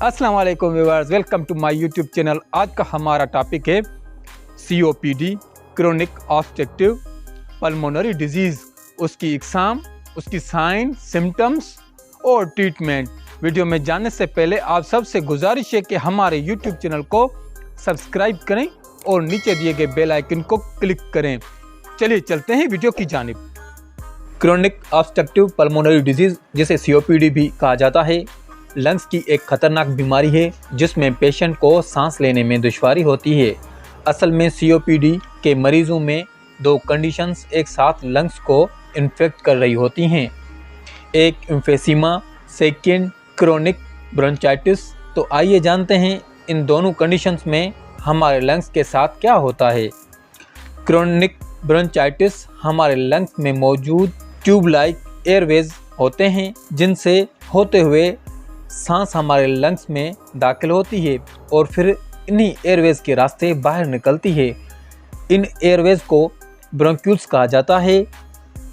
अस्सलाम वालेकुम viewers, welcome to my YouTube channel. आज का हमारा टॉपिक है COPD, chronic obstructive pulmonary disease, उसकी एग्जाम, उसकी साइन, सिम्टम्स और ट्रीटमेंट। वीडियो में जाने से पहले आप सबसे गुजारिश है कि हमारे यूट्यूब चैनल को सब्सक्राइब करें और नीचे दिए गए बेल आइकन को क्लिक करें। चलिए चलते हैं वीडियो की जानिब। क्रोनिक ऑब्स्ट्रक्टिव पल्मोनरी डिजीज़, जिसे COPD भी कहा जाता है, लंग्स की एक खतरनाक बीमारी है जिसमें पेशेंट को सांस लेने में दुश्वारी होती है। असल में COPD के मरीजों में दो कंडीशंस एक साथ लंग्स को इन्फेक्ट कर रही होती हैं, एक एम्फीसीमा, सेकेंड क्रोनिक ब्रोंचाइटिस। तो आइए जानते हैं इन दोनों कंडीशंस में हमारे लंग्स के साथ क्या होता है। क्रोनिक ब्रोंचाइटिस हमारे लंग्स में मौजूद ट्यूब लाइक एयरवेज होते हैं, जिनसे होते हुए सांस हमारे लंग्स में दाखिल होती है और फिर इन्हीं एयरवेज के रास्ते बाहर निकलती है। इन एयरवेज को ब्रोंक्यूल्स कहा जाता है।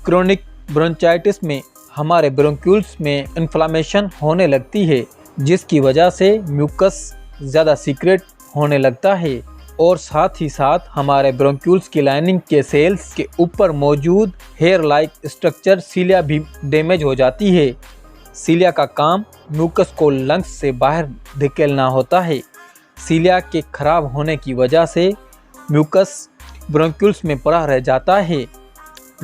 क्रोनिक ब्रोंचाइटिस में हमारे ब्रोंक्यूल्स में इन्फ्लामेशन होने लगती है, जिसकी वजह से म्यूकस ज़्यादा सीक्रेट होने लगता है और साथ ही साथ हमारे ब्रोंक्यूल्स की लाइनिंग के सेल्स के ऊपर मौजूद हेयर लाइक स्ट्रक्चर सीलिया भी डैमेज हो जाती है। सीलिया का काम म्यूकस को लंग्स से बाहर धकेलना होता है। सीलिया के खराब होने की वजह से म्यूकस ब्रोंक्यूल्स में पड़ा रह जाता है,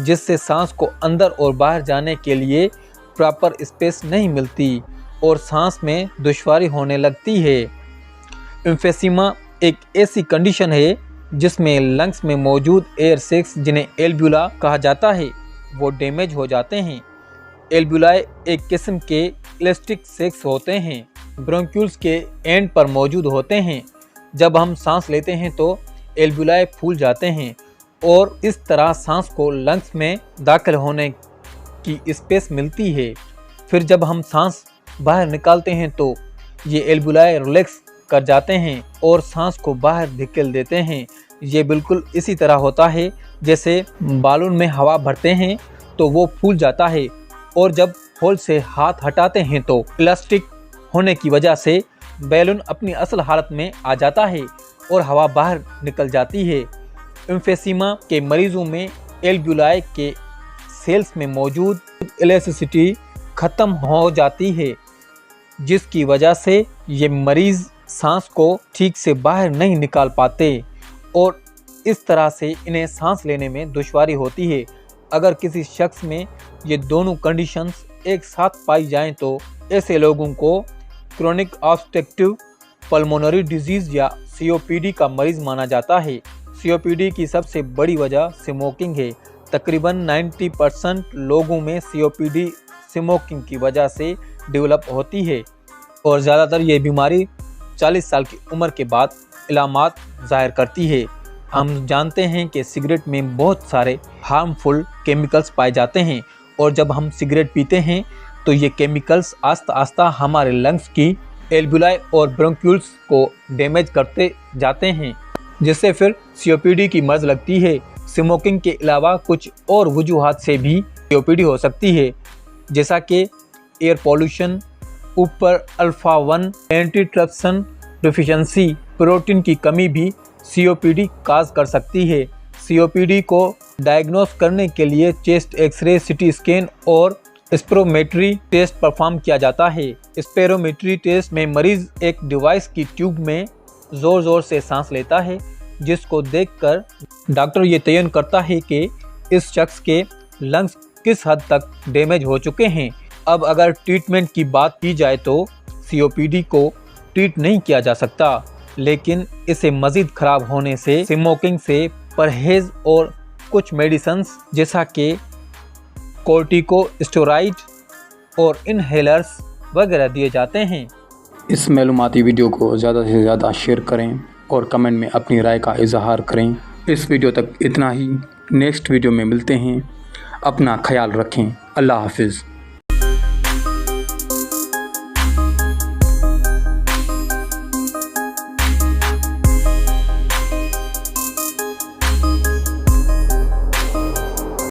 जिससे सांस को अंदर और बाहर जाने के लिए प्रॉपर स्पेस नहीं मिलती और सांस में दुश्वारी होने लगती है। एम्फीसीमा एक ऐसी कंडीशन है जिसमें लंग्स में मौजूद एयर सैक्स, जिन्हें एल्ब्यूला कहा जाता है, वो डैमेज हो जाते हैं। एल्ब्यूलाई एक किस्म के इलास्टिक सैक्स होते हैं, ब्रोंक्यूल्स के एंड पर मौजूद होते हैं। जब हम सांस लेते हैं तो एल्ब्यूलाई फूल जाते हैं और इस तरह सांस को लंग्स में दाखिल होने की स्पेस मिलती है। फिर जब हम सांस बाहर निकालते हैं तो ये एल्ब्यूलाई रिलैक्स कर जाते हैं और सांस को बाहर धकेल देते हैं। ये बिल्कुल इसी तरह होता है जैसे बालून में हवा भरते हैं तो वो फूल जाता है और जब होल से हाथ हटाते हैं तो इलास्टिक होने की वजह से बैलून अपनी असल हालत में आ जाता है और हवा बाहर निकल जाती है। एम्फीसीमा के मरीजों में एल्ब्यूलाई के सेल्स में मौजूद इलास्टिसिटी ख़त्म हो जाती है, जिसकी वजह से ये मरीज़ सांस को ठीक से बाहर नहीं निकाल पाते और इस तरह से इन्हें सांस लेने में दुश्वारी होती है। अगर किसी शख्स में ये दोनों कंडीशंस एक साथ पाई जाएं तो ऐसे लोगों को क्रोनिक ऑब्स्ट्रक्टिव पल्मोनरी डिजीज़ या COPD का मरीज़ माना जाता है। COPD की सबसे बड़ी वजह स्मोकिंग है। तकरीबन 90% लोगों में COPD स्मोकिंग की वजह से डेवलप होती है और ज़्यादातर ये बीमारी 40 साल की उम्र के बाद इलामात ज़ाहिर करती है। हम जानते हैं कि सिगरेट में बहुत सारे हार्मफुल केमिकल्स पाए जाते हैं और जब हम सिगरेट पीते हैं तो ये केमिकल्स आस्ता आस्ता हमारे लंग्स की एल्ब्यूलाई और ब्रोंक्यूल्स को डैमेज करते जाते हैं, जिससे फिर COPD की मर्ज लगती है। स्मोकिंग के अलावा कुछ और वजूहात से भी COPD हो सकती है, जैसा कि एयर पॉल्यूशन, ऊपर अल्फा-1 एंटीट्रिप्सिन डिफिशिएंसी, प्रोटीन की कमी भी COPD काज कर सकती है। COPD को डायग्नोस करने के लिए चेस्ट एक्सरे, CT स्कैन और स्पेरोमेट्री टेस्ट परफॉर्म किया जाता है। स्पेरोमेट्री टेस्ट में मरीज एक डिवाइस की ट्यूब में ज़ोर ज़ोर से सांस लेता है, जिसको देखकर डॉक्टर ये तयन करता है कि इस शख्स के लंग्स किस हद तक डैमेज हो चुके हैं। अब अगर ट्रीटमेंट की बात की जाए तो COPD को ट्रीट नहीं किया जा सकता, लेकिन इसे मज़ीद ख़राब होने से स्मोकिंग से परहेज़ और कुछ मेडिसिन्स जैसा कि कोर्टिकोस्टेरॉइड और इनहेलर्स वगैरह दिए जाते हैं। इस मालूमाती वीडियो को ज़्यादा से ज़्यादा शेयर करें और कमेंट में अपनी राय का इजहार करें। इस वीडियो तक इतना ही। नेक्स्ट वीडियो में मिलते हैं। अपना ख्याल रखें। अल्लाह हाफिज़।